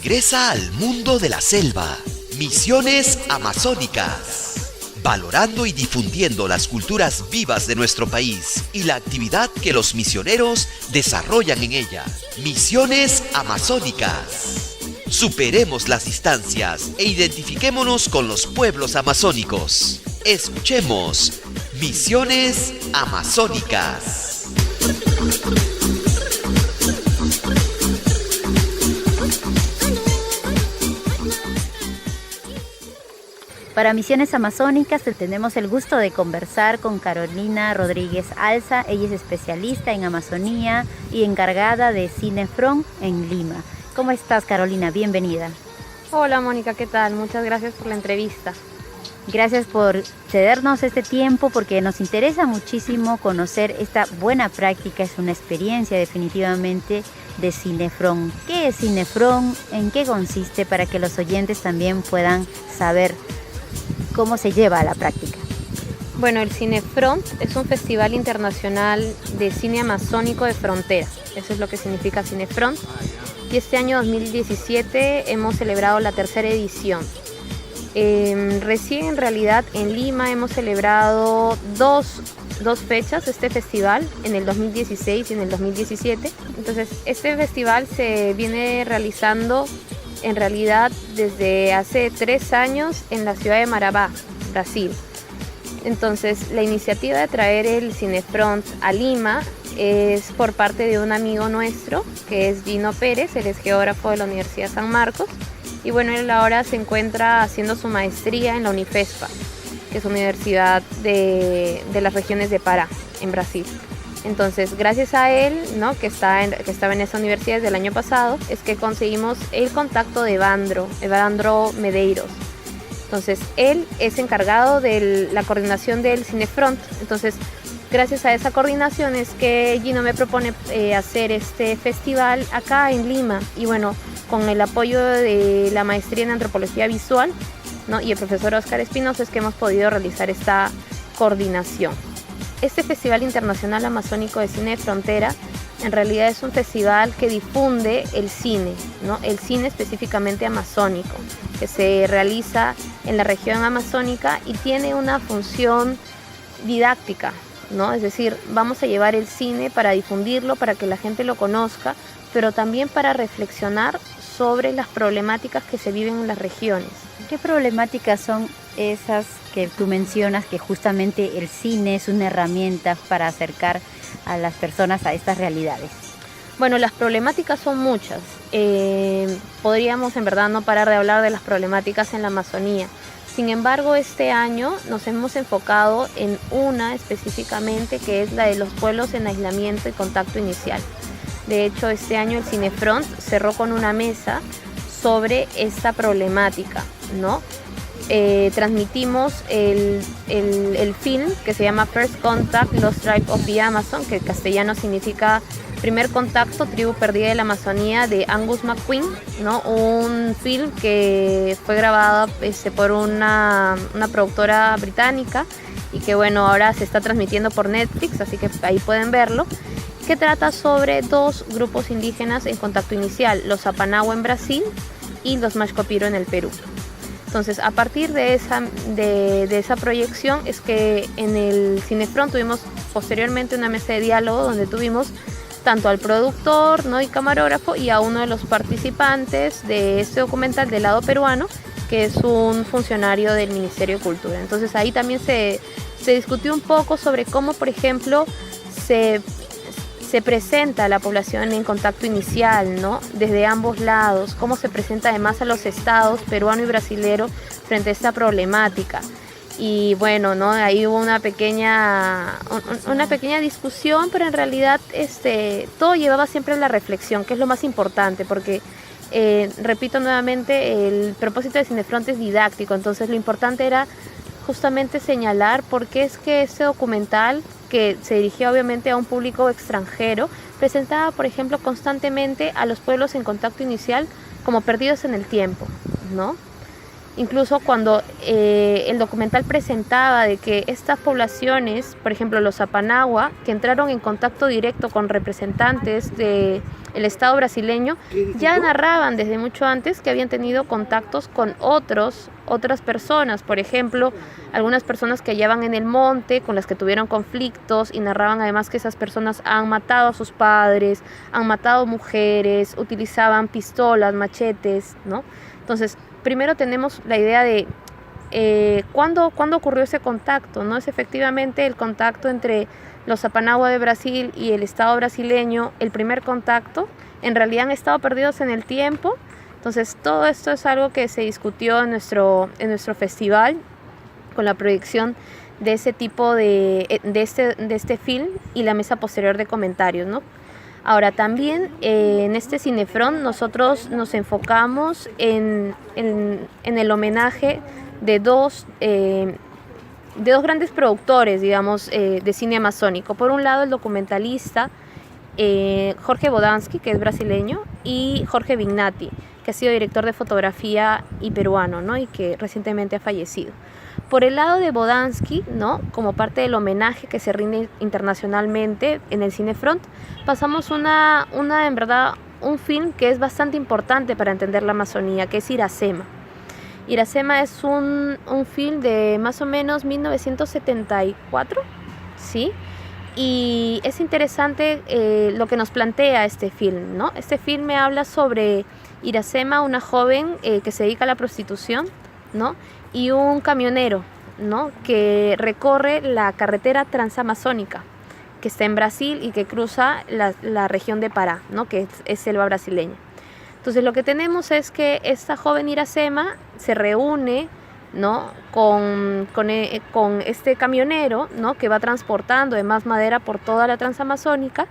Regresa al mundo de la selva. Misiones Amazónicas. Valorando y difundiendo las culturas vivas de nuestro país y la actividad que los misioneros desarrollan en ella. Misiones Amazónicas. Superemos las distancias e identifiquémonos con los pueblos amazónicos. Escuchemos Misiones Amazónicas. Para Misiones Amazónicas tenemos el gusto de conversar con Carolina Rodríguez Alza. Ella es especialista en Amazonía y encargada de Cinefron en Lima. ¿Cómo estás, Carolina? Bienvenida. Hola, Mónica, ¿qué tal? Muchas gracias por la entrevista. Gracias por cedernos este tiempo porque nos interesa muchísimo conocer esta buena práctica. Es una experiencia definitivamente de Cinefron. ¿Qué es Cinefron? ¿En qué consiste? Para que los oyentes también puedan saber cómo se lleva a la práctica. Bueno, el Cinefront es un festival internacional de cine amazónico de frontera. Eso es lo que significa Cinefront. Y este año 2017 hemos celebrado la tercera edición. Recién en realidad en Lima hemos celebrado dos fechas de este festival, en el 2016 y en el 2017. Entonces este festival se viene realizando en realidad desde hace 3 años en la ciudad de Marabá, Brasil. Entonces la iniciativa de traer el Cinefront a Lima es por parte de un amigo nuestro que es Gino Pérez. Él es geógrafo de la Universidad San Marcos y bueno, él ahora se encuentra haciendo su maestría en la Unifespa, que es una universidad de las regiones de Pará, en Brasil. Entonces, gracias a él, ¿no? que estaba en esa universidad desde el año pasado, es que conseguimos el contacto de Evandro Medeiros. Entonces, él es encargado de la coordinación del Cinefront. Entonces, gracias a esa coordinación es que Gino me propone hacer este festival acá en Lima. Y bueno, con el apoyo de la maestría en antropología visual, ¿no? y el profesor Óscar Espinosa es que hemos podido realizar esta coordinación. Este Festival Internacional Amazónico de Cine de Frontera en realidad es un festival que difunde el cine, ¿no? El cine específicamente amazónico, que se realiza en la región amazónica y tiene una función didáctica, ¿no? Es decir, vamos a llevar el cine para difundirlo, para que la gente lo conozca, pero también para reflexionar sobre las problemáticas que se viven en las regiones. ¿Qué problemáticas son esas que tú mencionas, que justamente el cine es una herramienta para acercar a las personas a estas realidades? Bueno, las problemáticas son muchas. Podríamos en verdad no parar de hablar de las problemáticas en la Amazonía. Sin embargo, este año nos hemos enfocado en una específicamente, que es la de los pueblos en aislamiento y contacto inicial. De hecho, este año el Cinefront cerró con una mesa sobre esta problemática, ¿no? Transmitimos el film que se llama First Contact, Lost Tribe of the Amazon, que en castellano significa Primer Contacto, Tribu Perdida de la Amazonía, de Angus McQueen, ¿no? Un film que fue grabado por una productora británica y que bueno, ahora se está transmitiendo por Netflix, así que ahí pueden verlo, que trata sobre 2 grupos indígenas en contacto inicial, los Apanagua en Brasil y los Mashcopiro en el Perú. Entonces, a partir de esa proyección es que en el Cinefront tuvimos posteriormente una mesa de diálogo donde tuvimos tanto al productor, ¿no? y camarógrafo y a uno de los participantes de este documental del lado peruano, que es un funcionario del Ministerio de Cultura. Entonces ahí también se discutió un poco sobre cómo, por ejemplo, se presenta a la población en contacto inicial, ¿no? Desde ambos lados, cómo se presenta además a los estados peruano y brasilero frente a esta problemática. Y bueno, ¿no? Ahí hubo una pequeña discusión, pero en realidad todo llevaba siempre a la reflexión, que es lo más importante, porque repito nuevamente, el propósito de Cinefront es didáctico. Entonces lo importante era justamente señalar por qué es que este documental, que se dirigía obviamente a un público extranjero, presentaba, por ejemplo, constantemente a los pueblos en contacto inicial como perdidos en el tiempo, ¿no? Incluso cuando el documental presentaba de que estas poblaciones, por ejemplo los Apanagua, que entraron en contacto directo con representantes de el Estado brasileño, ya narraban desde mucho antes que habían tenido contactos con otras personas, por ejemplo, algunas personas que hallaban en el monte, con las que tuvieron conflictos, y narraban además que esas personas han matado a sus padres, han matado mujeres, utilizaban pistolas, machetes, ¿no? Entonces, primero tenemos la idea de ¿cuándo ocurrió ese contacto? ¿No? Es efectivamente el contacto entre los Apanagua de Brasil y el Estado brasileño, el primer contacto. En realidad han estado perdidos en el tiempo. Entonces todo esto es algo que se discutió en nuestro festival con la proyección de ese tipo de este film y la mesa posterior de comentarios, ¿no? Ahora también en este Cinefront nosotros nos enfocamos en el homenaje de dos grandes productores, digamos, de cine amazónico. Por un lado, el documentalista Jorge Bodansky, que es brasileño, y Jorge Vignati, que ha sido director de fotografía y peruano, ¿no? Y que recientemente ha fallecido. Por el lado de Bodansky, ¿no? Como parte del homenaje que se rinde internacionalmente en el Cinefront, pasamos en verdad, un film que es bastante importante para entender la Amazonía, que es Iracema. Iracema es un film de más o menos 1974, ¿sí? Y es interesante lo que nos plantea este film, ¿no? Este film me habla sobre Iracema, una joven que se dedica a la prostitución, ¿no? Y un camionero, ¿no? Que recorre la carretera transamazónica que está en Brasil y que cruza la región de Pará, ¿no? Que es selva brasileña. Entonces lo que tenemos es que esta joven Iracema se reúne, ¿no? con este camionero, ¿no? Que va transportando además madera por toda la transamazónica,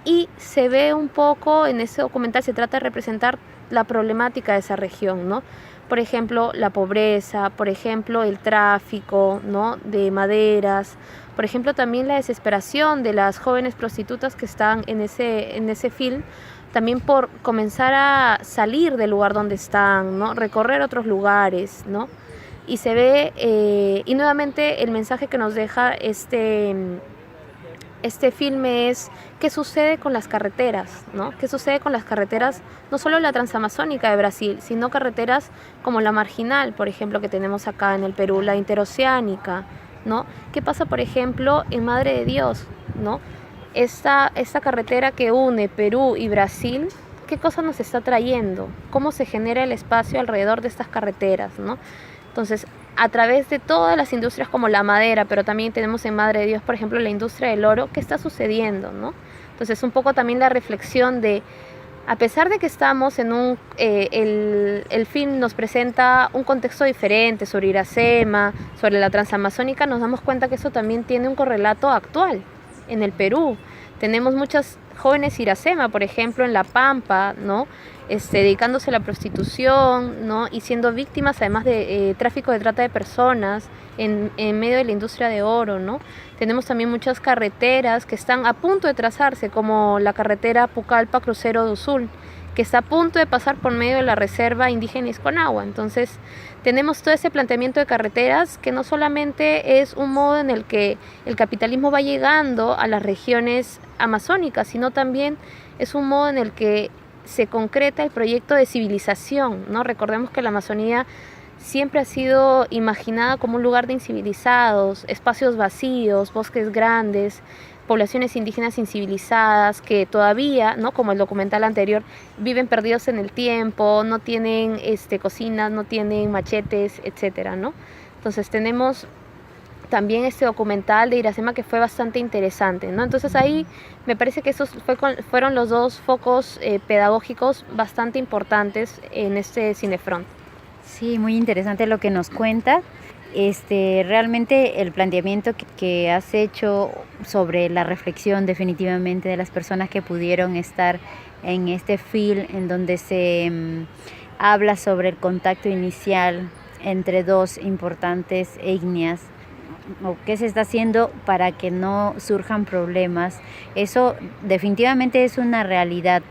y se ve un poco en ese documental, se trata de representar la problemática de esa región, ¿no? Por ejemplo, la pobreza, por ejemplo, el tráfico, ¿no? De maderas, por ejemplo, también la desesperación de las jóvenes prostitutas que están en ese film, también por comenzar a salir del lugar donde están, ¿no? Recorrer otros lugares, ¿no? Y se ve, y nuevamente el mensaje que nos deja este filme es qué sucede con las carreteras, ¿no? ¿Qué sucede con las carreteras, no solo la transamazónica de Brasil, sino carreteras como la marginal, por ejemplo, que tenemos acá en el Perú, la interoceánica, ¿no? ¿Qué pasa, por ejemplo, en Madre de Dios, ¿no? Esta carretera que une Perú y Brasil, ¿qué cosa nos está trayendo? ¿Cómo se genera el espacio alrededor de estas carreteras, ¿no? Entonces, a través de todas las industrias como la madera, pero también tenemos en Madre de Dios, por ejemplo, la industria del oro, ¿qué está sucediendo, ¿no? Entonces, un poco también la reflexión de, a pesar de que estamos en el film nos presenta un contexto diferente sobre Iracema, sobre la transamazónica, nos damos cuenta que eso también tiene un correlato actual en el Perú. Tenemos muchas jóvenes Iracema, por ejemplo, en La Pampa, ¿no? Dedicándose a la prostitución, ¿no? Y siendo víctimas además de tráfico de trata de personas en medio de la industria de oro, ¿no? Tenemos también muchas carreteras que están a punto de trazarse, como la carretera Pucallpa-Cruzeiro do Sul, que está a punto de pasar por medio de la reserva indígena Isconagua. Entonces tenemos todo ese planteamiento de carreteras que no solamente es un modo en el que el capitalismo va llegando a las regiones amazónicas, sino también es un modo en el que se concreta el proyecto de civilización, ¿no? Recordemos que la Amazonía siempre ha sido imaginada como un lugar de incivilizados, espacios vacíos, bosques grandes, poblaciones indígenas incivilizadas que todavía, ¿no? Como el documental anterior, viven perdidos en el tiempo, no tienen cocinas, no tienen machetes, etcétera, ¿no? Entonces tenemos también este documental de Iracema que fue bastante interesante, ¿no? Entonces ahí me parece que esos fueron los dos focos pedagógicos bastante importantes en este Cinefront. Sí, muy interesante lo que nos cuenta. Realmente el planteamiento que has hecho sobre la reflexión definitivamente de las personas que pudieron estar en este film en donde se habla sobre el contacto inicial entre dos importantes etnias, o qué se está haciendo para que no surjan problemas. Eso definitivamente es una realidad,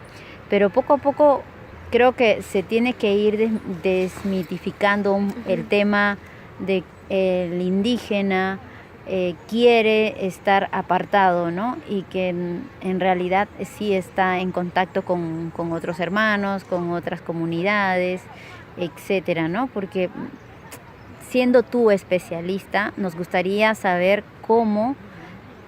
pero poco a poco creo que se tiene que ir desmitificando el tema de el indígena, quiere estar apartado, ¿no? Y que en realidad sí está en contacto con otros hermanos, con otras comunidades, etcétera, ¿no? Porque siendo tú especialista, nos gustaría saber cómo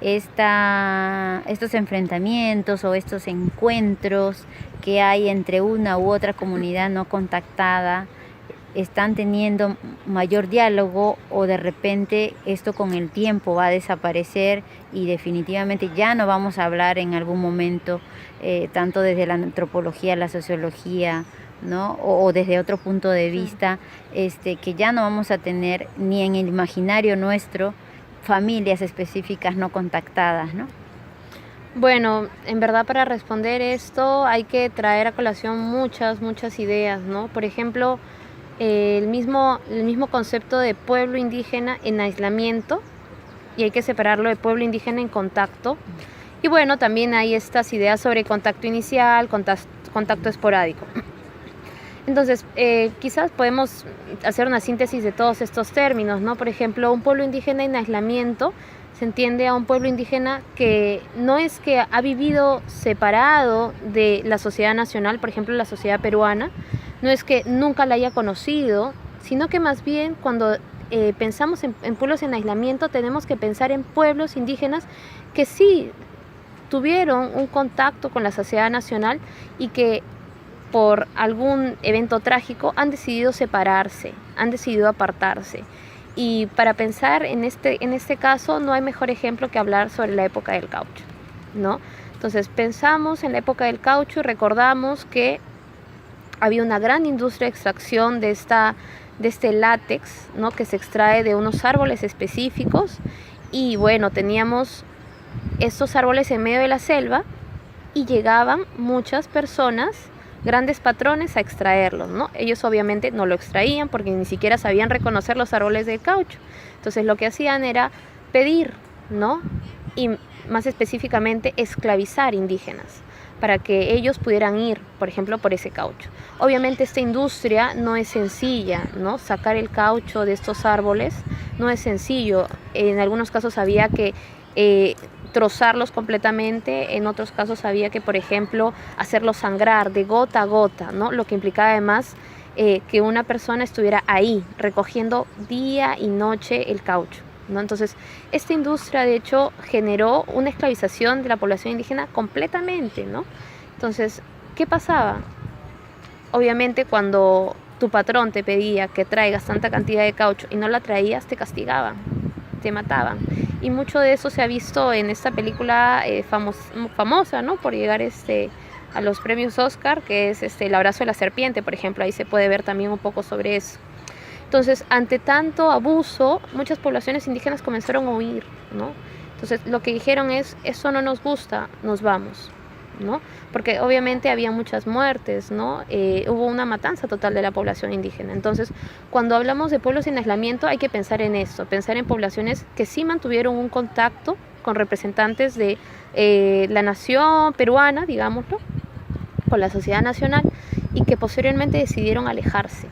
estos enfrentamientos o estos encuentros que hay entre una u otra comunidad no contactada están teniendo mayor diálogo, o de repente esto con el tiempo va a desaparecer y definitivamente ya no vamos a hablar en algún momento, tanto desde la antropología, la sociología, ¿no? O desde otro punto de vista, que ya no vamos a tener ni en el imaginario nuestro familias específicas no contactadas, ¿no? Bueno, en verdad para responder esto hay que traer a colación muchas ideas, ¿no? Por ejemplo, el mismo concepto de pueblo indígena en aislamiento, y hay que separarlo de pueblo indígena en contacto. Y bueno, también hay estas ideas sobre contacto inicial, contacto esporádico. Entonces, quizás podemos hacer una síntesis de todos estos términos, ¿no? Por ejemplo, un pueblo indígena en aislamiento se entiende a un pueblo indígena que no es que ha vivido separado de la sociedad nacional, por ejemplo, la sociedad peruana, no es que nunca la haya conocido, sino que más bien cuando pensamos en pueblos en aislamiento, tenemos que pensar en pueblos indígenas que sí tuvieron un contacto con la sociedad nacional y que por algún evento trágico han decidido separarse, han decidido apartarse. Y para pensar en este caso no hay mejor ejemplo que hablar sobre la época del caucho, ¿no? Entonces pensamos en la época del caucho y recordamos que había una gran industria de extracción de este látex, ¿no? Que se extrae de unos árboles específicos, y bueno, teníamos estos árboles en medio de la selva y llegaban muchas personas, grandes patrones, a extraerlos, ¿no? Ellos obviamente no lo extraían porque ni siquiera sabían reconocer los árboles de caucho. Entonces lo que hacían era pedir, ¿no? Y más específicamente esclavizar indígenas para que ellos pudieran ir, por ejemplo, por ese caucho. Obviamente esta industria no es sencilla, ¿no? Sacar el caucho de estos árboles no es sencillo. En algunos casos había que trozarlos completamente, en otros casos había que, por ejemplo, hacerlos sangrar de gota a gota, ¿no? Lo que implicaba además que una persona estuviera ahí recogiendo día y noche el caucho, ¿no? Entonces, esta industria de hecho generó una esclavización de la población indígena completamente, ¿no? Entonces, ¿qué pasaba? Obviamente cuando tu patrón te pedía que traigas tanta cantidad de caucho y no la traías, te castigaban, te mataban. Y mucho de eso se ha visto en esta película famosa, ¿no? Por llegar a los premios Oscar, que es El abrazo de la serpiente, por ejemplo. Ahí se puede ver también un poco sobre eso. Entonces, ante tanto abuso, muchas poblaciones indígenas comenzaron a huir, ¿no? Entonces, lo que dijeron es, eso no nos gusta, nos vamos, ¿no? Porque obviamente había muchas muertes, ¿no? Hubo una matanza total de la población indígena. Entonces, cuando hablamos de pueblos en aislamiento, hay que pensar en esto, pensar en poblaciones que sí mantuvieron un contacto con representantes de la nación peruana, digámoslo, con la sociedad nacional, y que posteriormente decidieron alejarse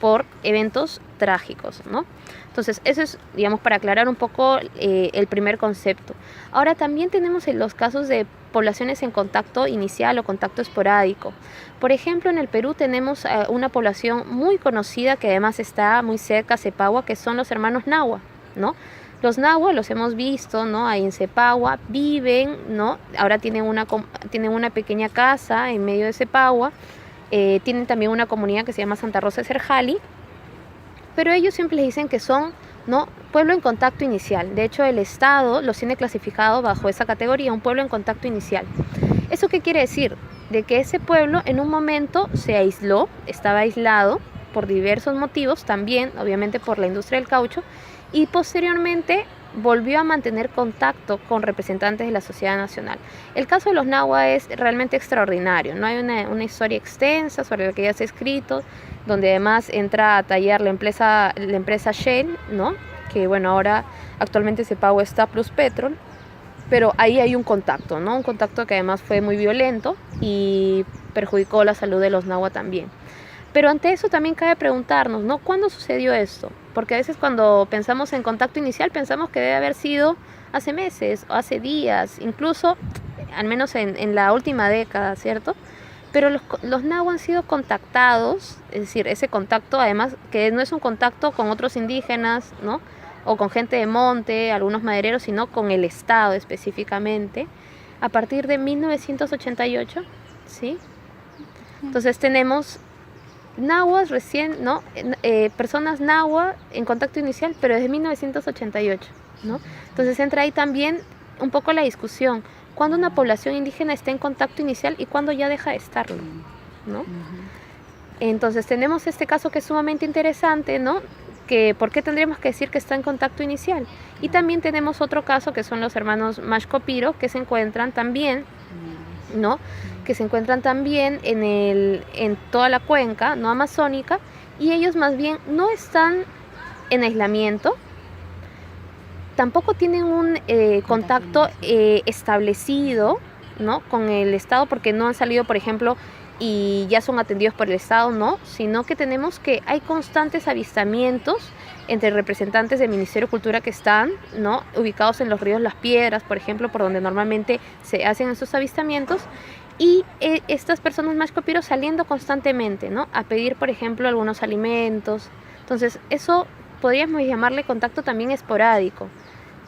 por eventos trágicos, ¿no? Entonces, eso es, digamos, para aclarar un poco el primer concepto. Ahora también tenemos los casos de poblaciones en contacto inicial o contacto esporádico. Por ejemplo, en el Perú tenemos una población muy conocida que además está muy cerca a Cepagua, que son los hermanos Nahua, ¿no? Los Nahua los hemos visto, ¿no? Ahí en Cepagua viven, ¿no? Ahora tienen una pequeña casa en medio de Cepagua. Tienen también una comunidad que se llama Santa Rosa de Serjali, pero ellos siempre les dicen que son, ¿no?, pueblo en contacto inicial. De hecho, el Estado los tiene clasificado bajo esa categoría, un pueblo en contacto inicial. ¿Eso qué quiere decir? De que ese pueblo en un momento se aisló, estaba aislado por diversos motivos, también obviamente por la industria del caucho, y posteriormente volvió a mantener contacto con representantes de la sociedad nacional. El caso de los Nahua es realmente extraordinario. No hay una historia extensa sobre la que ya se ha escrito, donde además entra a tallar la empresa Shell, ¿no? Que bueno, ahora actualmente Cepagua está Plus Petrol, pero ahí hay un contacto, ¿no? Un contacto que además fue muy violento y perjudicó la salud de los Nahua también. Pero ante eso también cabe preguntarnos, ¿no? ¿Cuándo sucedió esto? Porque a veces cuando pensamos en contacto inicial pensamos que debe haber sido hace meses o hace días, incluso al menos en la última década, ¿cierto? Pero los nahuas han sido contactados, es decir, ese contacto además que no es un contacto con otros indígenas, ¿no? O con gente de monte, algunos madereros, sino con el Estado específicamente, a partir de 1988, ¿sí? Entonces tenemos nahuas recién, ¿no? Personas nahua en contacto inicial, pero desde 1988, ¿no? Entonces entra ahí también un poco la discusión, ¿cuándo una población indígena está en contacto inicial y cuándo ya deja de estarlo, ¿no? Entonces tenemos este caso que es sumamente interesante, ¿no? Que ¿por qué tendríamos que decir que está en contacto inicial? Y también tenemos otro caso que son los hermanos Maxcopiro, que se encuentran también, ¿no? Que se encuentran también en toda la cuenca, no amazónica, y ellos más bien no están en aislamiento, tampoco tienen un contacto establecido, ¿no? Con el Estado, porque no han salido, por ejemplo, y ya son atendidos por el Estado, no, sino que tenemos que hay constantes avistamientos entre representantes del Ministerio de Cultura que están, ¿no? Ubicados en los ríos Las Piedras, por ejemplo, por donde normalmente se hacen esos avistamientos, y estas personas Maxcopiro saliendo constantemente, ¿no? A pedir, por ejemplo, algunos alimentos. Entonces, eso podríamos llamarle contacto también esporádico,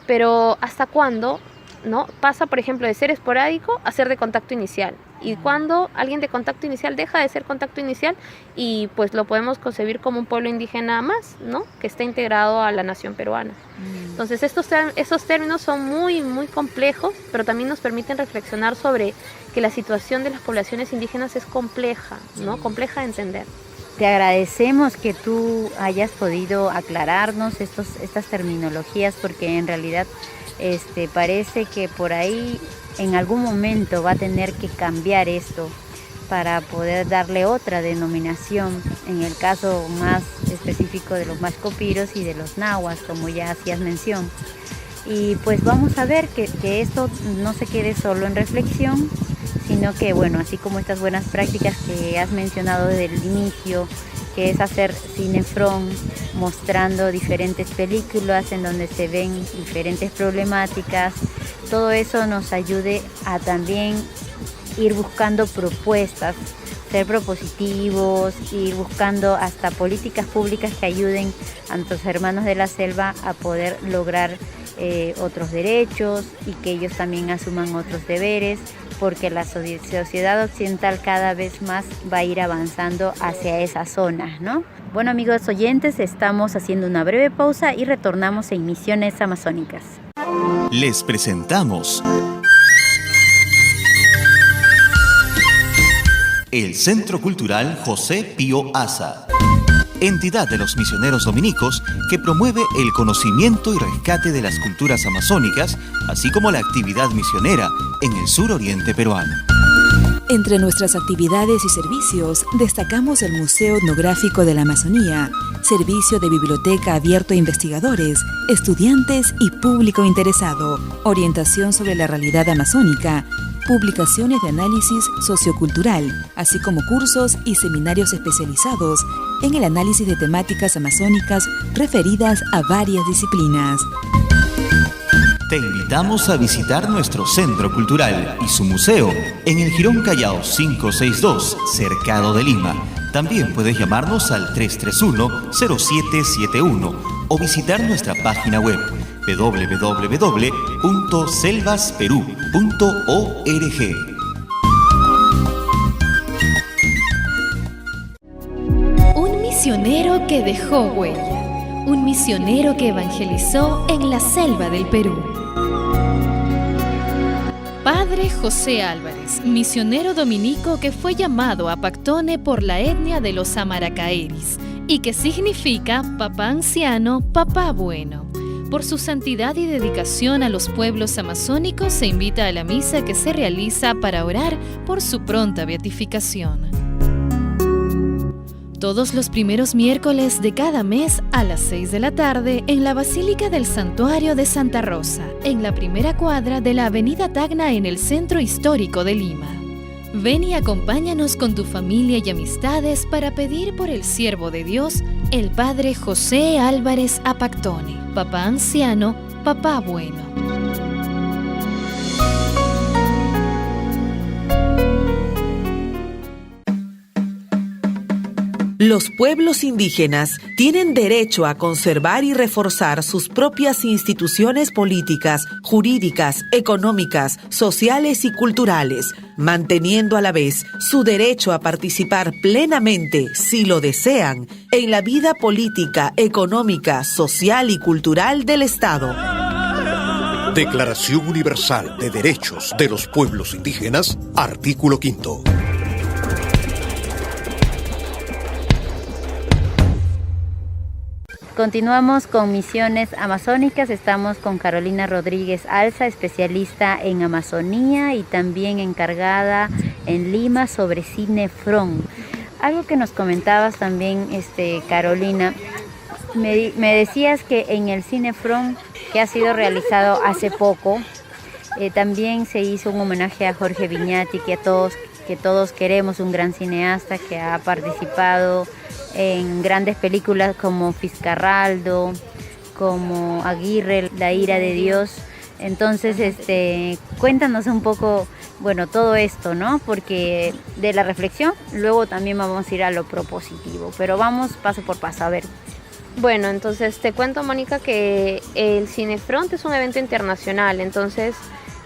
pero ¿hasta cuándo, no? Pasa, por ejemplo, de ser esporádico a ser de contacto inicial. Y cuando alguien de contacto inicial deja de ser contacto inicial y pues lo podemos concebir como un pueblo indígena más, ¿no? Que está integrado a la nación peruana. Entonces estos términos son muy, muy complejos, pero también nos permiten reflexionar sobre que la situación de las poblaciones indígenas es compleja, ¿no? Compleja de entender. Te agradecemos que tú hayas podido aclararnos estas terminologías, porque en realidad parece que por ahí en algún momento va a tener que cambiar esto para poder darle otra denominación, en el caso más específico de los Maxcopiros y de los nahuas, como ya hacías mención. Y pues vamos a ver que esto no se quede solo en reflexión, sino que, bueno, así como estas buenas prácticas que has mencionado desde el inicio, que es hacer cinefrón mostrando diferentes películas en donde se ven diferentes problemáticas, todo eso nos ayude a también ir buscando propuestas, ser propositivos, ir buscando hasta políticas públicas que ayuden a nuestros hermanos de la selva a poder lograr otros derechos y que ellos también asuman otros deberes, porque la sociedad occidental cada vez más va a ir avanzando hacia esas zonas, ¿no? Bueno, amigos oyentes, estamos haciendo una breve pausa y retornamos en Misiones Amazónicas. Les presentamos el Centro Cultural José Pío Asa, entidad de los misioneros dominicos que promueve el conocimiento y rescate de las culturas amazónicas, así como la actividad misionera en el suroriente peruano. Entre nuestras actividades y servicios, destacamos el Museo Etnográfico de la Amazonía, servicio de biblioteca abierto a investigadores, estudiantes y público interesado, orientación sobre la realidad amazónica, publicaciones de análisis sociocultural, así como cursos y seminarios especializados en el análisis de temáticas amazónicas referidas a varias disciplinas. Te invitamos a visitar nuestro centro cultural y su museo en el Jirón Callao 562, Cercado de Lima. También puedes llamarnos al 331-0771 o visitar nuestra página web www.selvasperú.org. Un misionero que dejó huella, un misionero que evangelizó en la selva del Perú. Padre José Álvarez, misionero dominico que fue llamado a Pactone por la etnia de los Amaracaeris y que significa papá anciano, papá bueno. Por su santidad y dedicación a los pueblos amazónicos se invita a la misa que se realiza para orar por su pronta beatificación. Todos los primeros miércoles de cada mes a las 6 de la tarde en la Basílica del Santuario de Santa Rosa, en la primera cuadra de la Avenida Tacna en el centro histórico de Lima. Ven y acompáñanos con tu familia y amistades para pedir por el siervo de Dios, el Padre José Álvarez Apactone, papá anciano, papá bueno. Los pueblos indígenas tienen derecho a conservar y reforzar sus propias instituciones políticas, jurídicas, económicas, sociales y culturales, manteniendo a la vez su derecho a participar plenamente, si lo desean, en la vida política, económica, social y cultural del Estado. Declaración Universal de Derechos de los Pueblos Indígenas, artículo 5. Continuamos con Misiones Amazónicas. Estamos con Carolina Rodríguez Alza, especialista en Amazonía y también encargada en Lima sobre Cinefron. Algo que nos comentabas también, Carolina, me decías que en el Cinefron, que ha sido realizado hace poco, también se hizo un homenaje a Jorge Viñati, que todos queremos, un gran cineasta que ha participado en grandes películas como Fitzcarraldo, como Aguirre, La ira de Dios. Entonces, cuéntanos un poco, bueno, todo esto, ¿no? Porque de la reflexión, luego también vamos a ir a lo propositivo, pero vamos paso por paso, a ver. Bueno, entonces te cuento, Mónica, que el Cinefront es un evento internacional, entonces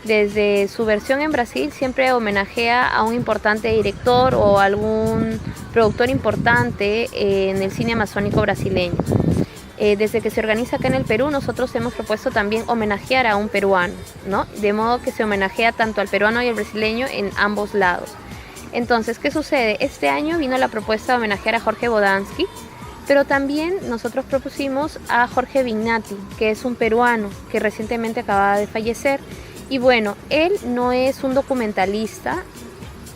desde su versión en Brasil siempre homenajea a un importante director o algún productor importante en el cine amazónico brasileño. Desde que se organiza acá en el Perú, nosotros hemos propuesto también homenajear a un peruano, ¿no? De modo que se homenajea tanto al peruano y al brasileño en ambos lados. Entonces, ¿qué sucede? Este año vino la propuesta de homenajear a Jorge Bodansky, pero también nosotros propusimos a Jorge Vignati, que es un peruano que recientemente acaba de fallecer. Y bueno, él no es un documentalista,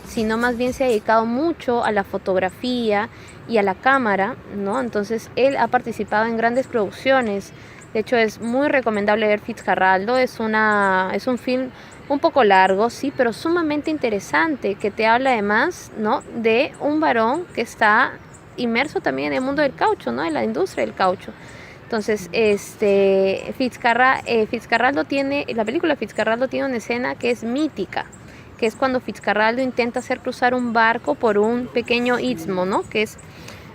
sino más bien se ha dedicado mucho a la fotografía y a la cámara, ¿no? Entonces él ha participado en grandes producciones. De hecho, es muy recomendable ver Fitzcarraldo. Es un film un poco largo, sí, pero sumamente interesante, que te habla además, ¿no?, de un varón que está inmerso también en el mundo del caucho, ¿no?, en la industria del caucho. Entonces, la película Fitzcarraldo tiene una escena que es mítica, que es cuando Fitzcarraldo intenta hacer cruzar un barco por un pequeño istmo, ¿no? Que es,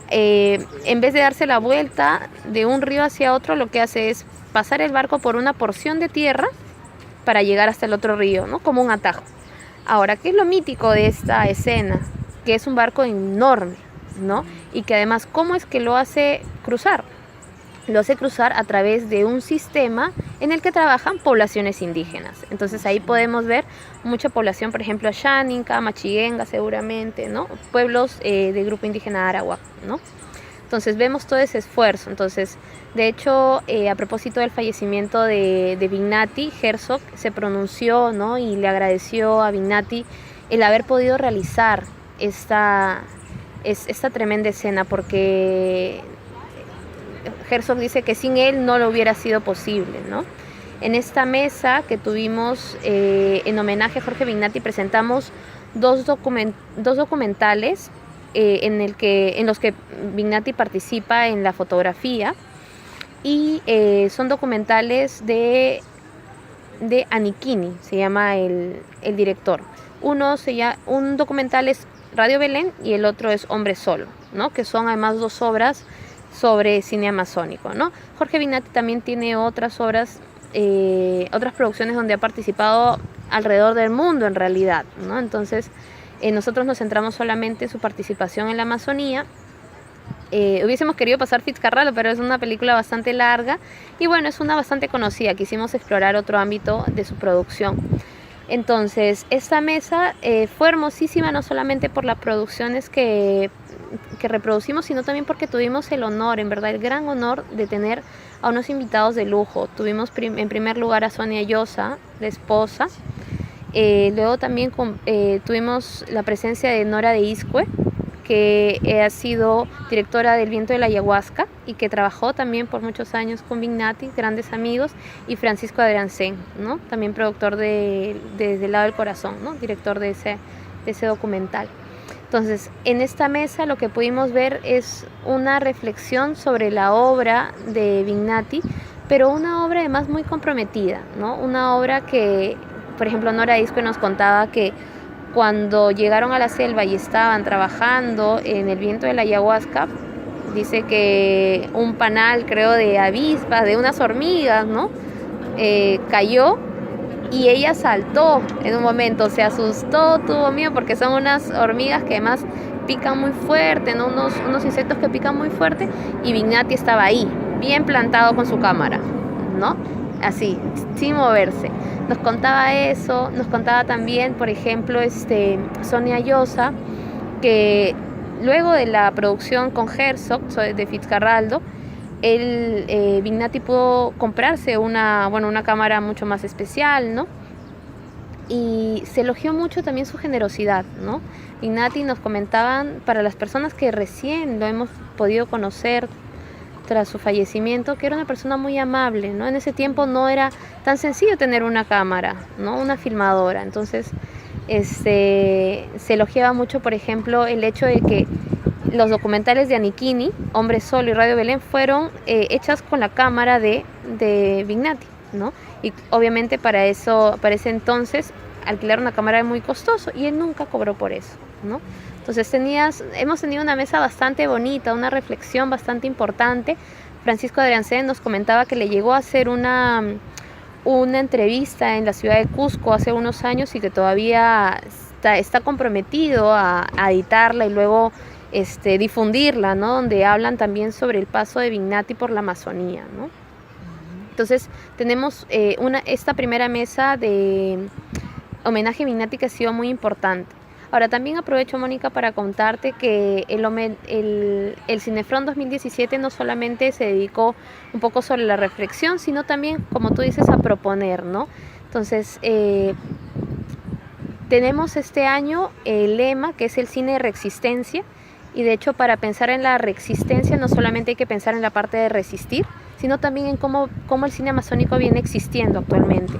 en vez de darse la vuelta de un río hacia otro, lo que hace es pasar el barco por una porción de tierra para llegar hasta el otro río, ¿no? Como un atajo. Ahora, ¿qué es lo mítico de esta escena? Que es un barco enorme, ¿no? Y que además, ¿cómo es que lo hace cruzar? Lo hace cruzar a través de un sistema en el que trabajan poblaciones indígenas. Entonces ahí podemos ver mucha población, por ejemplo, Xáninca, Machiguenga seguramente, ¿no? Pueblos del grupo indígena Arawak, ¿no? Entonces vemos todo ese esfuerzo. Entonces, de hecho, a propósito del fallecimiento de Vignati, Herzog se pronunció, ¿no?, y le agradeció a Vignati el haber podido realizar esta tremenda escena, porque Herzog dice que sin él no lo hubiera sido posible, ¿no? En esta mesa que tuvimos en homenaje a Jorge Vignati presentamos dos documentales en los que Vignati participa en la fotografía, y son documentales de Aniquini, se llama el director. Un documental es Radio Belén y el otro es Hombre Solo, ¿no?, que son además dos obras sobre cine amazónico, ¿no? Jorge Vignati también tiene otras obras, otras producciones donde ha participado alrededor del mundo en realidad, ¿no? Entonces, nosotros nos centramos solamente en su participación en la Amazonía. Hubiésemos querido pasar Fitzcarraldo, pero es una película bastante larga y bueno, es una bastante conocida. Quisimos explorar otro ámbito de su producción. Entonces, esta mesa fue hermosísima, no solamente por las producciones que reproducimos, sino también porque tuvimos el honor, en verdad el gran honor de tener a unos invitados de lujo. Tuvimos en primer lugar a Sonia Llosa, la esposa. Luego también tuvimos la presencia de Nora de Iscue, que ha sido directora del Viento de la Ayahuasca y que trabajó también por muchos años con Vignati, grandes amigos, y Francisco Adriancén, ¿no?, también productor de Desde el lado del corazón, ¿no?, director de ese documental. Entonces, en esta mesa lo que pudimos ver es una reflexión sobre la obra de Vignati, pero una obra además muy comprometida, ¿no? Una obra que, por ejemplo, Nora Isque nos contaba que cuando llegaron a la selva y estaban trabajando en el viento de la ayahuasca, dice que un panal, creo, de avispas, de unas hormigas, ¿no? Cayó y ella saltó en un momento, se asustó, tuvo miedo, porque son unas hormigas que además pican muy fuerte, ¿no? Unos insectos que pican muy fuerte, y Vignati estaba ahí, bien plantado con su cámara, ¿no? Así, sin moverse. Nos contaba eso, nos contaba también, por ejemplo, Sonia Llosa, que luego de la producción con Herzog de Fitzcarraldo, Vignati pudo comprarse una cámara mucho más especial, ¿no? Y se elogió mucho también su generosidad, ¿no? Vignati, nos comentaban, para las personas que recién lo hemos podido conocer tras su fallecimiento, que era una persona muy amable, ¿no? En ese tiempo no era tan sencillo tener una cámara, ¿no? Una filmadora. Entonces, se elogiaba mucho, por ejemplo, el hecho de que los documentales de Aniquini, Hombre Solo y Radio Belén, fueron hechas con la cámara de Vignati, ¿no? Y obviamente para ese entonces alquilar una cámara era muy costoso y él nunca cobró por eso, ¿no? Entonces hemos tenido una mesa bastante bonita, una reflexión bastante importante. Francisco Adriancén nos comentaba que le llegó a hacer una entrevista en la ciudad de Cusco hace unos años y que todavía está comprometido a editarla y luego difundirla, ¿no? Donde hablan también sobre el paso de Vignati por la Amazonía, ¿no? Entonces tenemos esta primera mesa de homenaje a Vignati que ha sido muy importante. Ahora también aprovecho, Mónica, para contarte que el Cinefrón 2017 no solamente se dedicó un poco sobre la reflexión, sino también, como tú dices, a proponer, ¿no? Entonces, tenemos este año el lema que es el cine de reexistencia, y de hecho para pensar en la reexistencia no solamente hay que pensar en la parte de resistir, sino también en cómo el cine amazónico viene existiendo actualmente.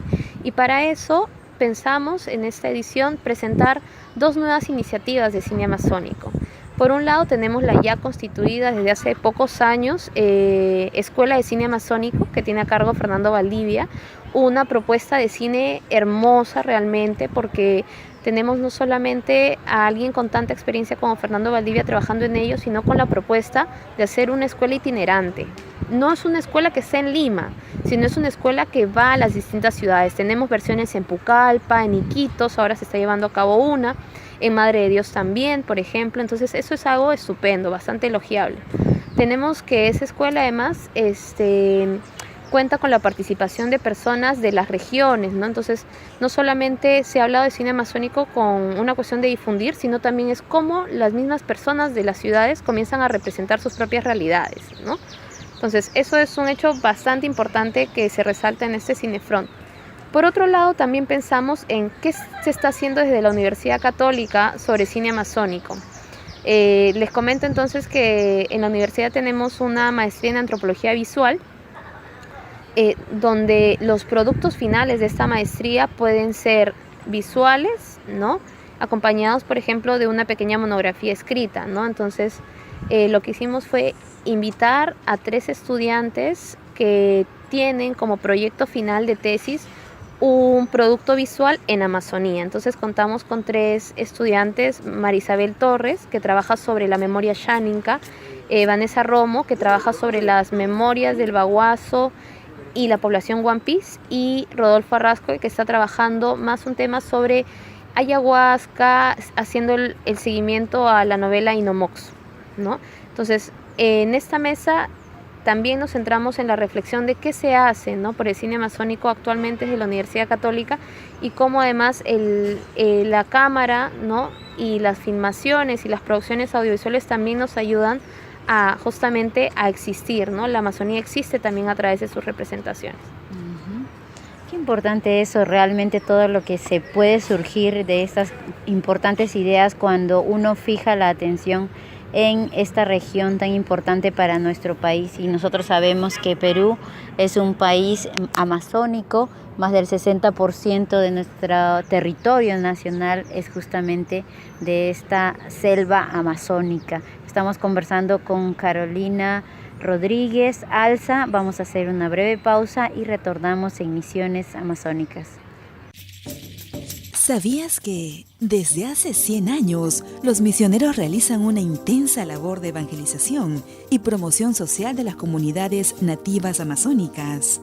Y para eso pensamos en esta edición presentar 2 nuevas iniciativas de cine amazónico. Por un lado tenemos la ya constituida desde hace pocos años Escuela de Cine Amazónico, que tiene a cargo Fernando Valdivia, una propuesta de cine hermosa realmente, porque tenemos no solamente a alguien con tanta experiencia como Fernando Valdivia trabajando en ello, sino con la propuesta de hacer una escuela itinerante. No es una escuela que esté en Lima, sino es una escuela que va a las distintas ciudades. Tenemos versiones en Pucallpa, en Iquitos, ahora se está llevando a cabo una, en Madre de Dios también, por ejemplo. Entonces eso es algo estupendo, bastante elogiable. Tenemos que esa escuela además cuenta con la participación de personas de las regiones, ¿no? Entonces no solamente se ha hablado de cine amazónico con una cuestión de difundir, sino también es cómo las mismas personas de las ciudades comienzan a representar sus propias realidades, ¿no? Entonces eso es un hecho bastante importante que se resalta en este Cinefront. Por otro lado, también pensamos en qué se está haciendo desde la Universidad Católica sobre cine amazónico. Les comento entonces que en la universidad tenemos una maestría en antropología visual, donde los productos finales de esta maestría pueden ser visuales, ¿no? Acompañados, por ejemplo, de una pequeña monografía escrita, ¿no? Entonces, lo que hicimos fue invitar a 3 estudiantes que tienen como proyecto final de tesis un producto visual en Amazonía. Entonces contamos con 3 estudiantes: Marisabel Torres, que trabaja sobre la memoria xáninca, Vanessa Romo, que trabaja sobre las memorias del Baguazo y la población Huampis, y Rodolfo Arrasco, que está trabajando más un tema sobre ayahuasca, haciendo el seguimiento a la novela Inomox, ¿no? Entonces, en esta mesa también nos centramos en la reflexión de qué se hace, ¿no?, por el cine amazónico actualmente desde la Universidad Católica, y cómo además la cámara, ¿no?, y las filmaciones y las producciones audiovisuales también nos ayudan justamente a existir, ¿no? La Amazonía existe también a través de sus representaciones. Qué importante eso, realmente todo lo que se puede surgir de estas importantes ideas cuando uno fija la atención en esta región tan importante para nuestro país. Y nosotros sabemos que Perú es un país amazónico, más del 60% de nuestro territorio nacional es justamente de esta selva amazónica. Estamos conversando con Carolina Rodríguez Alza. Vamos a hacer una breve pausa y retornamos en Misiones Amazónicas. ¿Sabías que desde hace 100 años los misioneros realizan una intensa labor de evangelización y promoción social de las comunidades nativas amazónicas?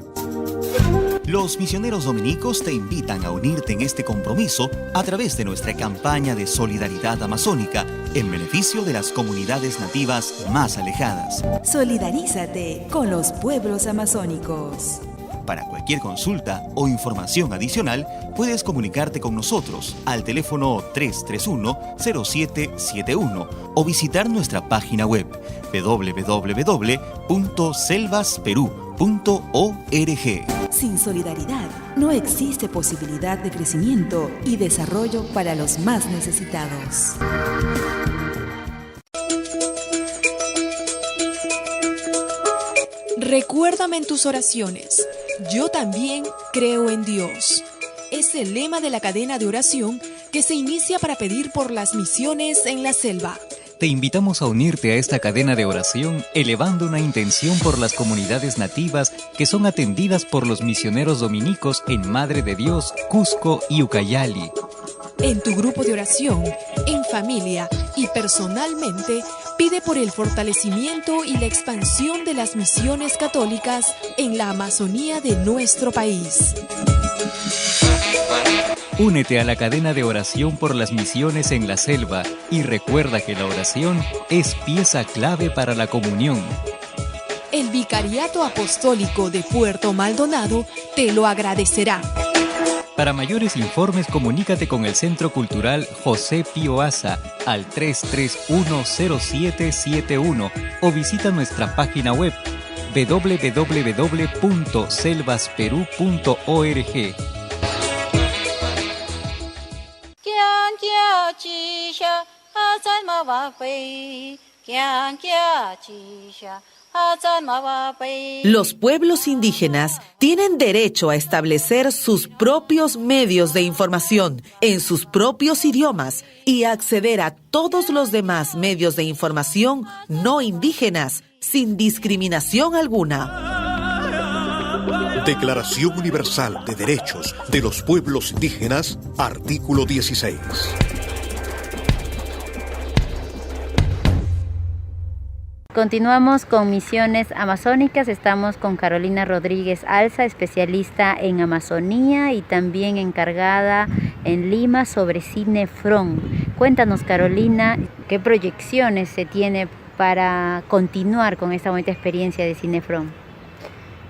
Los misioneros dominicos te invitan a unirte en este compromiso a través de nuestra campaña de solidaridad amazónica en beneficio de las comunidades nativas más alejadas. Solidarízate con los pueblos amazónicos. Para cualquier consulta o información adicional, puedes comunicarte con nosotros al teléfono 331-0771 o visitar nuestra página web www.selvasperú.org. Sin solidaridad no existe posibilidad de crecimiento y desarrollo para los más necesitados. Recuérdame en tus oraciones. Yo también creo en Dios. Es el lema de la cadena de oración que se inicia para pedir por las misiones en la selva. Te invitamos a unirte a esta cadena de oración elevando una intención por las comunidades nativas que son atendidas por los misioneros dominicos en Madre de Dios, Cusco y Ucayali. En tu grupo de oración, en familia y personalmente, pide por el fortalecimiento y la expansión de las misiones católicas en la Amazonía de nuestro país. Únete a la cadena de oración por las misiones en la selva y recuerda que la oración es pieza clave para la comunión. El Vicariato Apostólico de Puerto Maldonado te lo agradecerá. Para mayores informes, comunícate con el Centro Cultural José Pío Aza al 331-0771 o visita nuestra página web www.selvasperú.org. Los pueblos indígenas tienen derecho a establecer sus propios medios de información en sus propios idiomas y a acceder a todos los demás medios de información no indígenas sin discriminación alguna. Declaración Universal de Derechos de los Pueblos Indígenas, artículo 16. Continuamos con Misiones Amazónicas. Estamos con Carolina Rodríguez Alza, especialista en Amazonía y también encargada en Lima sobre Cinefron. Cuéntanos, Carolina, ¿qué proyecciones se tiene para continuar con esta bonita experiencia de Cinefron?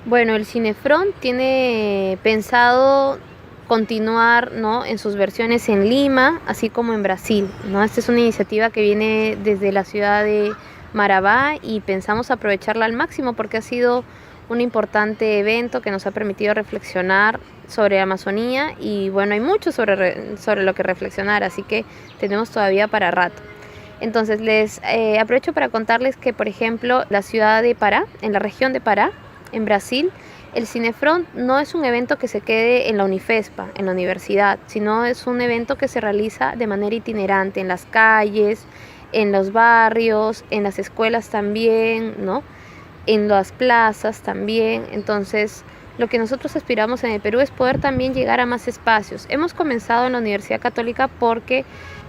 Bueno, el Cinefron tiene pensado continuar, ¿no?, en sus versiones en Lima, así como en Brasil, ¿no? Esta es una iniciativa que viene desde la ciudad de Marabá y pensamos aprovecharla al máximo porque ha sido un importante evento que nos ha permitido reflexionar sobre Amazonía y bueno, hay mucho sobre lo que reflexionar, así que tenemos todavía para rato. Entonces les aprovecho para contarles que, por ejemplo, la ciudad de Pará, en la región de Pará, en Brasil, el Cinefron no es un evento que se quede en la Unifespa, en la universidad, sino es un evento que se realiza de manera itinerante en las calles, en los barrios, en las escuelas también, ¿no?, en las plazas también. Entonces, lo que nosotros aspiramos en el Perú es poder también llegar a más espacios. Hemos comenzado en la Universidad Católica por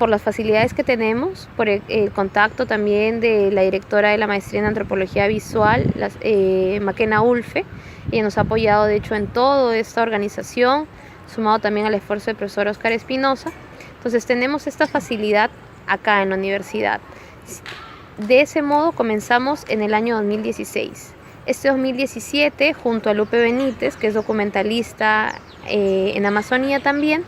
las facilidades que tenemos, por el contacto también de la directora de la maestría en Antropología Visual, Maquena Ulfe. Ella nos ha apoyado, de hecho, en toda esta organización, sumado también al esfuerzo del profesor Óscar Espinosa. Entonces, tenemos esta facilidad acá en la universidad. De ese modo comenzamos en el año 2016. Este 2017, junto a Lupe Benítez, que es documentalista en Amazonía también,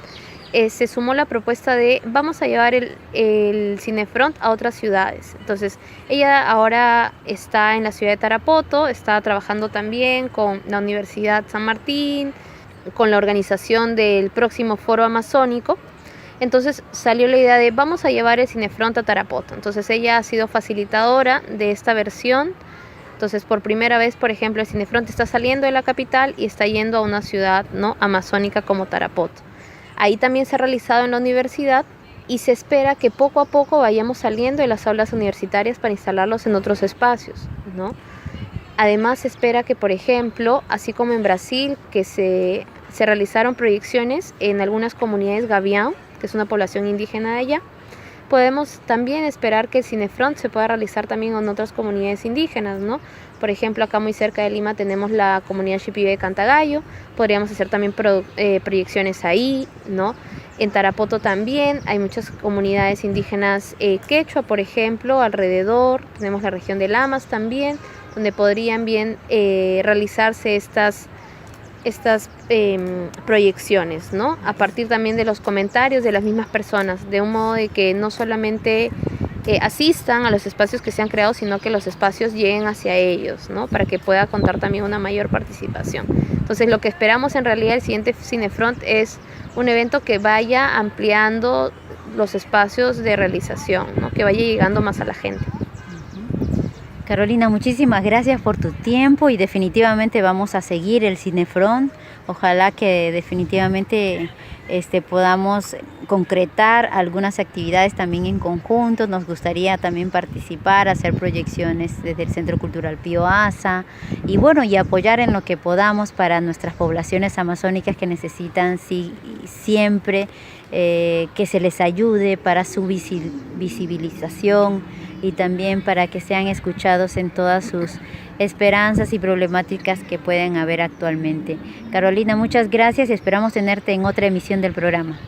se sumó la propuesta de vamos a llevar el Cinefront a otras ciudades. Entonces, ella ahora está en la ciudad de Tarapoto, está trabajando también con la Universidad San Martín, con la organización del próximo Foro Amazónico. Entonces salió la idea de vamos a llevar el Cinefront a Tarapoto. Entonces ella ha sido facilitadora de esta versión. Entonces por primera vez, por ejemplo, el Cinefront está saliendo de la capital y está yendo a una ciudad, ¿no?, amazónica como Tarapoto. Ahí también se ha realizado en la universidad y se espera que poco a poco vayamos saliendo de las aulas universitarias para instalarlos en otros espacios, ¿no? Además se espera que, por ejemplo, así como en Brasil, que se realizaron proyecciones en algunas comunidades Gavião, que es una población indígena de allá, podemos también esperar que el Cinefront se pueda realizar también en otras comunidades indígenas, ¿no? Por ejemplo, acá muy cerca de Lima tenemos la comunidad Shipibe de Cantagallo, podríamos hacer también proyecciones ahí, ¿no? En Tarapoto también hay muchas comunidades indígenas quechua, por ejemplo, alrededor, tenemos la región de Lamas también, donde podrían bien realizarse estas proyecciones, ¿no? A partir también de los comentarios de las mismas personas, de un modo de que no solamente asistan a los espacios que se han creado, sino que los espacios lleguen hacia ellos, ¿no? Para que pueda contar también una mayor participación. Entonces lo que esperamos en realidad el siguiente Cinefront es un evento que vaya ampliando los espacios de realización, ¿no? Que vaya llegando más a la gente. Carolina, muchísimas gracias por tu tiempo y definitivamente vamos a seguir el Cinefront. Ojalá que definitivamente podamos concretar algunas actividades también en conjunto. Nos gustaría también participar, hacer proyecciones desde el Centro Cultural Pío Asa y bueno, y apoyar en lo que podamos para nuestras poblaciones amazónicas que necesitan siempre que se les ayude para su visibilización y también para que sean escuchados en todas sus esperanzas y problemáticas que pueden haber actualmente. Carolina, muchas gracias y esperamos tenerte en otra emisión del programa.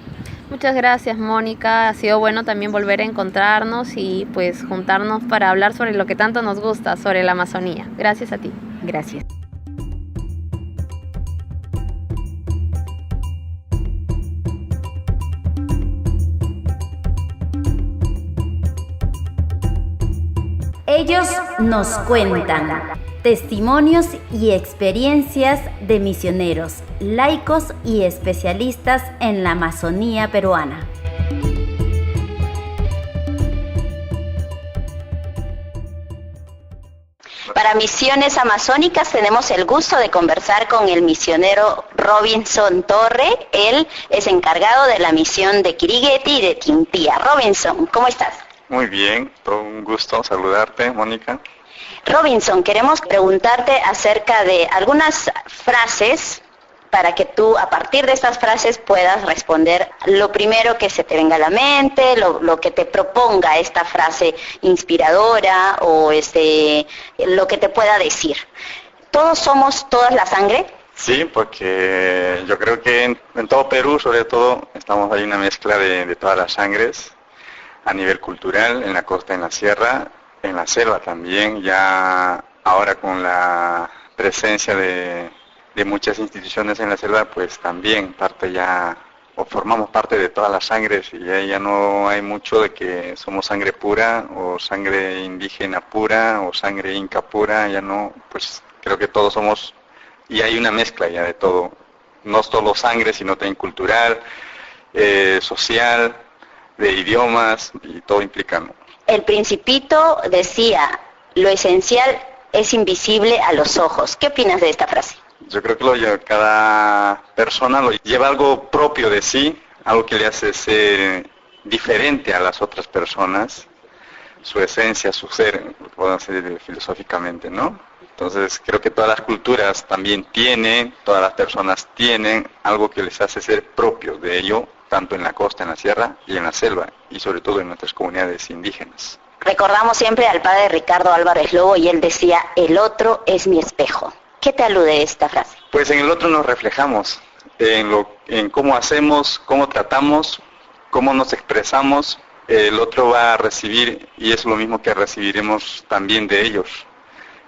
Muchas gracias, Mónica. Ha sido bueno también volver a encontrarnos y pues juntarnos para hablar sobre lo que tanto nos gusta, sobre la Amazonía. Gracias a ti. Gracias. Ellos nos cuentan testimonios y experiencias de misioneros, laicos y especialistas en la Amazonía peruana. Para Misiones Amazónicas tenemos el gusto de conversar con el misionero Robinson Torre. Él es encargado de la misión de Quirigueti y de Timpía. Robinson, ¿cómo estás? Muy bien, todo un gusto saludarte, Mónica. Robinson, queremos preguntarte acerca de algunas frases para que tú, a partir de estas frases, puedas responder lo primero que se te venga a la mente, lo que te proponga esta frase inspiradora o lo que te pueda decir. ¿Todos somos todas la sangre? Sí, porque yo creo que en todo Perú, sobre todo, hay una mezcla de todas las sangres, a nivel cultural, en la costa, en la sierra, en la selva también, ya ahora con la presencia de muchas instituciones en la selva, pues también formamos parte de todas las sangres y ya no hay mucho de que somos sangre pura o sangre indígena pura o sangre inca pura, ya no, pues creo que todos somos, y hay una mezcla ya de todo, no solo sangre, sino también cultural, social, de idiomas y todo implicando. El Principito decía, lo esencial es invisible a los ojos. ¿Qué opinas de esta frase? Yo creo que cada persona lleva algo propio de sí, algo que le hace ser diferente a las otras personas, su esencia, su ser, podemos decir filosóficamente, ¿no? Entonces creo que todas las culturas también todas las personas tienen algo que les hace ser propios de ello, tanto en la costa, en la sierra y en la selva, y sobre todo en nuestras comunidades indígenas. Recordamos siempre al padre Ricardo Álvarez Lobo y él decía, el otro es mi espejo. ¿Qué te alude esta frase? Pues en el otro nos reflejamos, en cómo hacemos, cómo tratamos, cómo nos expresamos, el otro va a recibir y es lo mismo que recibiremos también de ellos.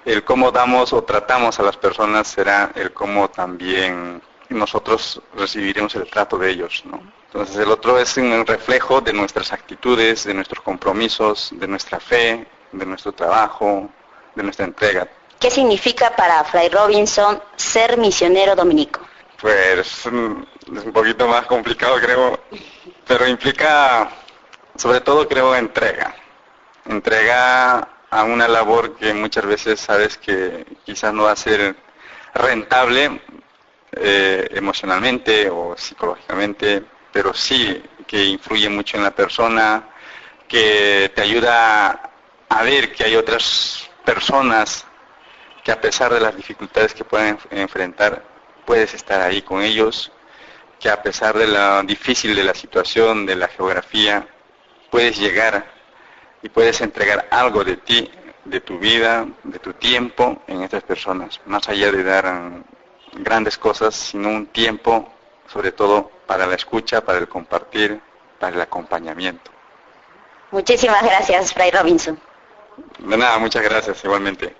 El cómo damos o tratamos a las personas será el cómo también nosotros recibiremos el trato de ellos, ¿no? Entonces el otro es un reflejo de nuestras actitudes, de nuestros compromisos, de nuestra fe, de nuestro trabajo, de nuestra entrega. ¿Qué significa para Fray Robinson ser misionero dominico? Pues es un poquito más complicado, creo. pero implica, sobre todo creo, entrega a una labor que muchas veces sabes que quizás no va a ser rentable emocionalmente o psicológicamente, pero sí que influye mucho en la persona, que te ayuda a ver que hay otras personas que a pesar de las dificultades que pueden enfrentar, puedes estar ahí con ellos, que a pesar de lo difícil de la situación, de la geografía, puedes llegar y puedes entregar algo de ti, de tu vida, de tu tiempo en estas personas, más allá de dar grandes cosas, sino un tiempo, sobre todo para la escucha, para el compartir, para el acompañamiento. Muchísimas gracias, Fray Robinson. De nada, muchas gracias, igualmente.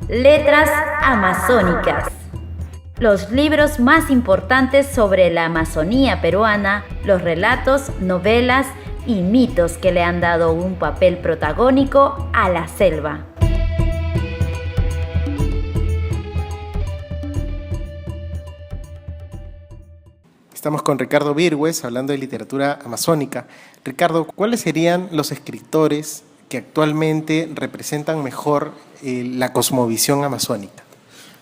Letras amazónicas. Los libros más importantes sobre la Amazonía peruana, los relatos, novelas y mitos que le han dado un papel protagónico a la selva. Estamos con Ricardo Virgües hablando de literatura amazónica. Ricardo, ¿cuáles serían los escritores que actualmente representan mejor la cosmovisión amazónica?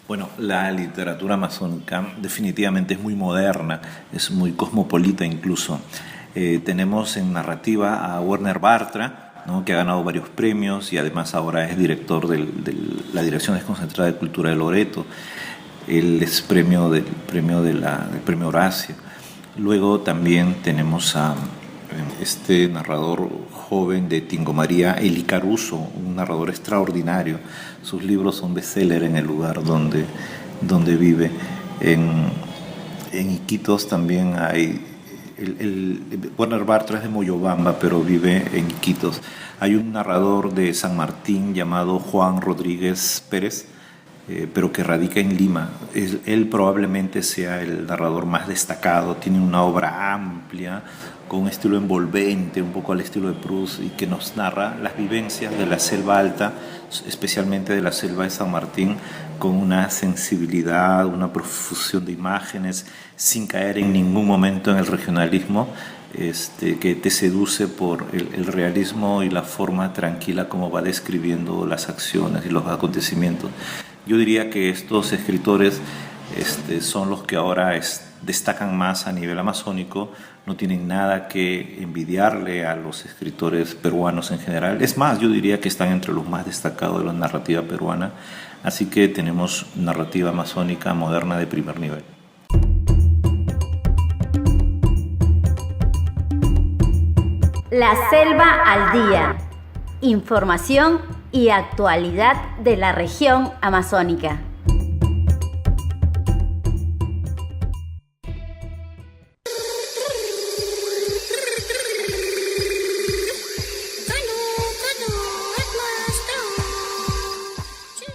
Bueno, la literatura amazónica definitivamente es muy moderna, es muy cosmopolita incluso. Tenemos en narrativa a Werner Bartra, ¿no?, que ha ganado varios premios y además ahora es director de la Dirección Desconcentrada de Cultura de Loreto. Él es premio del premio Horacio. Luego también tenemos a este narrador joven de Tingo María, Eli Caruso, un narrador extraordinario. Sus libros son bestseller en el lugar donde vive. En Iquitos también hay... Werner Bartra es de Moyobamba, pero vive en Iquitos. Hay un narrador de San Martín llamado Juan Rodríguez Pérez, pero que radica en Lima. Él probablemente sea el narrador más destacado, tiene una obra amplia, con un estilo envolvente, un poco al estilo de Proust, y que nos narra las vivencias de la selva alta, especialmente de la selva de San Martín, con una sensibilidad, una profusión de imágenes, sin caer en ningún momento en el regionalismo, que te seduce por el realismo y la forma tranquila como va describiendo las acciones y los acontecimientos. Yo diría que estos escritores son los que ahora destacan más a nivel amazónico, no tienen nada que envidiarle a los escritores peruanos en general. Es más, yo diría que están entre los más destacados de la narrativa peruana, así que tenemos narrativa amazónica moderna de primer nivel. La selva al día. Información y actualidad de la región amazónica.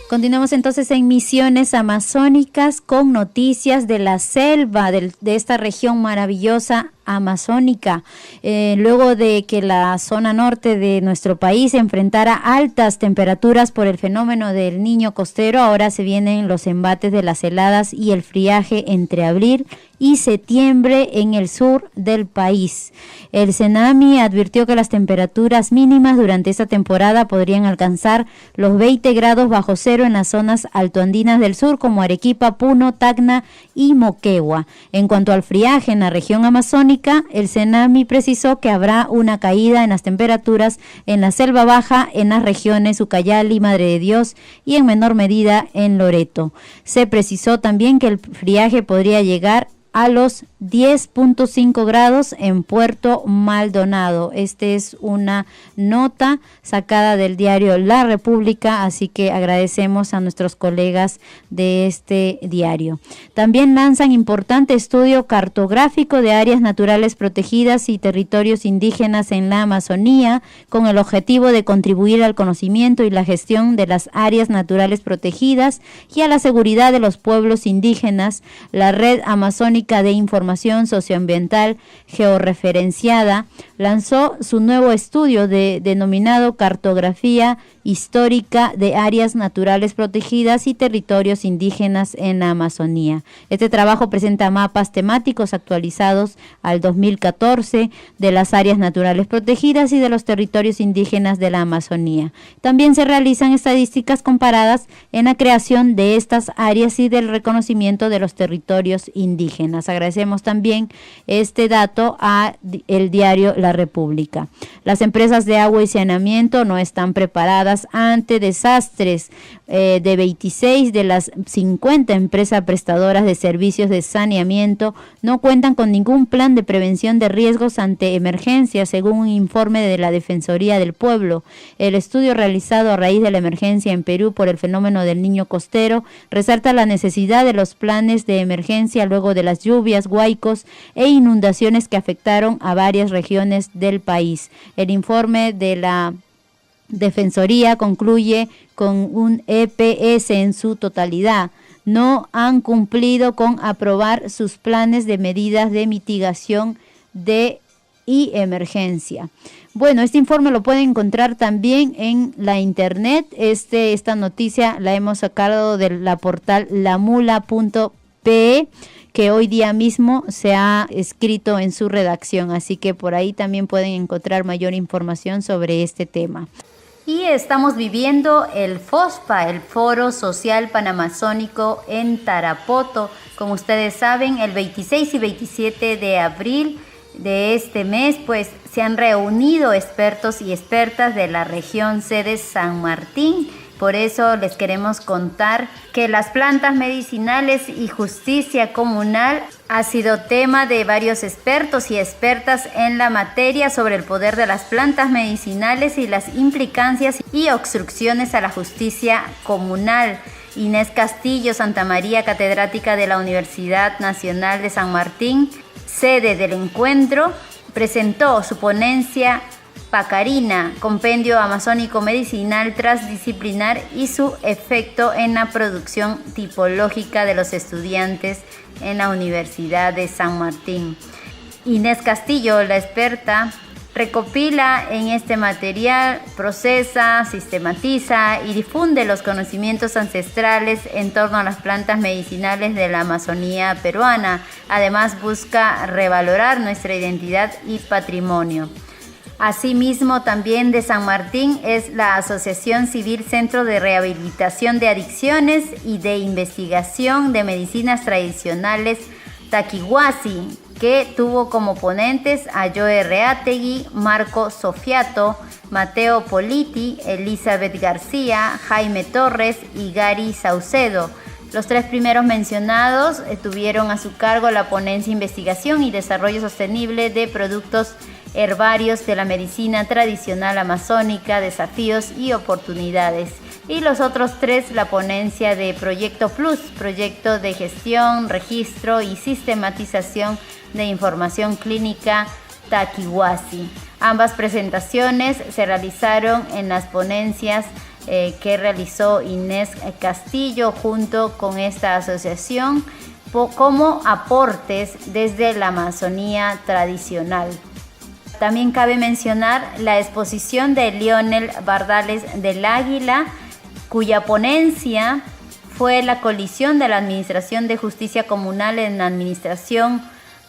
Continuamos entonces en Misiones Amazónicas con noticias de la selva, de esta región maravillosa amazónica. Luego de que la zona norte de nuestro país enfrentara altas temperaturas por el fenómeno del Niño costero, ahora se vienen los embates de las heladas y el friaje entre abril y septiembre en el sur del país. El CENAMI advirtió que las temperaturas mínimas durante esta temporada podrían alcanzar los 20 grados bajo cero en las zonas altoandinas del sur como Arequipa, Puno, Tacna y Moquegua. En cuanto al friaje en la región amazónica, el CENAMI precisó que habrá una caída en las temperaturas en la selva baja, en las regiones Ucayali, Madre de Dios y en menor medida en Loreto. Se precisó también que el friaje podría llegar a los 10.5 grados en Puerto Maldonado. Esta es una nota sacada del diario La República, así que agradecemos a nuestros colegas de este diario. También lanzan importante estudio cartográfico de áreas naturales protegidas y territorios indígenas en la Amazonía, con el objetivo de contribuir al conocimiento y la gestión de las áreas naturales protegidas y a la seguridad de los pueblos indígenas. La Red Amazónica Técnica de Información Socioambiental Georreferenciada, lanzó su nuevo estudio denominado Cartografía Histórica de Áreas Naturales Protegidas y Territorios Indígenas en la Amazonía. Este trabajo presenta mapas temáticos actualizados al 2014 de las áreas naturales protegidas y de los territorios indígenas de la Amazonía. También se realizan estadísticas comparadas en la creación de estas áreas y del reconocimiento de los territorios indígenas. Agradecemos también este dato a el diario La República. Las empresas de agua y saneamiento no están preparadas ante desastres. De 26 de las 50 empresas prestadoras de servicios de saneamiento no cuentan con ningún plan de prevención de riesgos ante emergencias, según un informe de la Defensoría del Pueblo. El estudio realizado a raíz de la emergencia en Perú por el fenómeno del Niño Costero resalta la necesidad de los planes de emergencia luego de las lluvias, huaicos e inundaciones que afectaron a varias regiones del país. El informe de la Defensoría concluye con un EPS en su totalidad. No han cumplido con aprobar sus planes de medidas de mitigación y emergencia. Bueno, este informe lo pueden encontrar también en la internet. Esta noticia la hemos sacado de la portal lamula.pe, que hoy día mismo se ha escrito en su redacción, así que por ahí también pueden encontrar mayor información sobre este tema. Y estamos viviendo el FOSPA, el Foro Social Panamazónico en Tarapoto. Como ustedes saben, el 26 y 27 de abril de este mes, pues se han reunido expertos y expertas de la región sede San Martín. Por eso les queremos contar que las plantas medicinales y justicia comunal ha sido tema de varios expertos y expertas en la materia sobre el poder de las plantas medicinales y las implicancias y obstrucciones a la justicia comunal. Inés Castillo Santamaría, catedrática de la Universidad Nacional de San Martín, sede del encuentro, presentó su ponencia Pacarina, Compendio Amazónico Medicinal Transdisciplinar y su efecto en la producción tipológica de los estudiantes en la Universidad de San Martín. Inés Castillo, la experta, recopila en este material, procesa, sistematiza y difunde los conocimientos ancestrales en torno a las plantas medicinales de la Amazonía peruana. Además, busca revalorar nuestra identidad y patrimonio. Asimismo, también de San Martín es la Asociación Civil Centro de Rehabilitación de Adicciones y de Investigación de Medicinas Tradicionales Taquihuasi, que tuvo como ponentes a Joe Reategui, Marco Sofiato, Mateo Politi, Elizabeth García, Jaime Torres y Gary Saucedo. Los tres primeros mencionados tuvieron a su cargo la ponencia Investigación y Desarrollo Sostenible de Productos Herbarios de la Medicina Tradicional Amazónica, Desafíos y Oportunidades. Y los otros tres, la ponencia de Proyecto Plus, Proyecto de Gestión, Registro y Sistematización de Información Clínica Taquihuasi. Ambas presentaciones se realizaron en las ponencias que realizó Inés Castillo junto con esta asociación como aportes desde la Amazonía tradicional. También cabe mencionar la exposición de Lionel Bardales del Águila, cuya ponencia fue la colisión de la Administración de Justicia Comunal en la Administración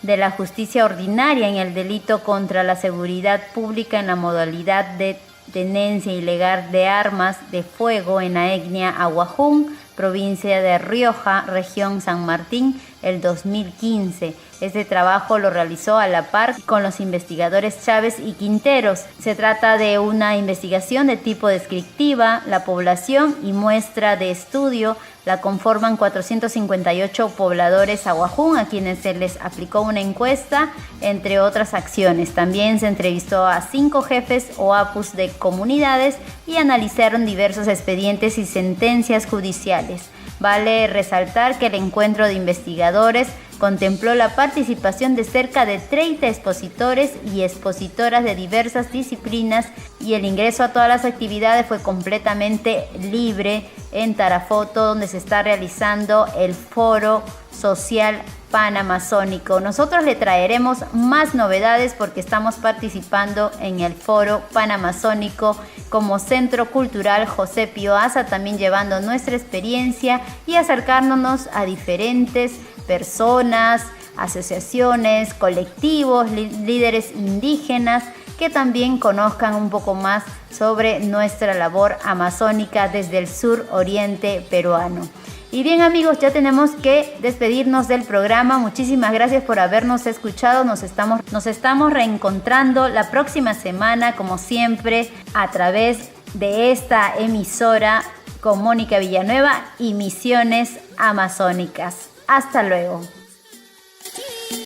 de la Justicia Ordinaria en el delito contra la seguridad pública en la modalidad de tenencia ilegal de armas de fuego en la etnia Aguajún, provincia de Rioja, región San Martín, el 2015. Este trabajo lo realizó a la par con los investigadores Chávez y Quinteros. Se trata de una investigación de tipo descriptiva. La población y muestra de estudio la conforman 458 pobladores aguajún, a quienes se les aplicó una encuesta, entre otras acciones. También se entrevistó a 5 jefes o apus de comunidades y analizaron diversos expedientes y sentencias judiciales. Vale resaltar que el encuentro de investigadores contempló la participación de cerca de 30 expositores y expositoras de diversas disciplinas y el ingreso a todas las actividades fue completamente libre en Tarapoto, donde se está realizando el Foro Social Panamazónico. Nosotros le traeremos más novedades porque estamos participando en el Foro Panamazónico como Centro Cultural José Pío Asa, también llevando nuestra experiencia y acercándonos a diferentes personas, asociaciones, colectivos, líderes indígenas que también conozcan un poco más sobre nuestra labor amazónica desde el sur oriente peruano. Y bien amigos, ya tenemos que despedirnos del programa. Muchísimas gracias por habernos escuchado. Nos estamos reencontrando la próxima semana, como siempre, a través de esta emisora con Mónica Villanueva y Misiones Amazónicas. Hasta luego.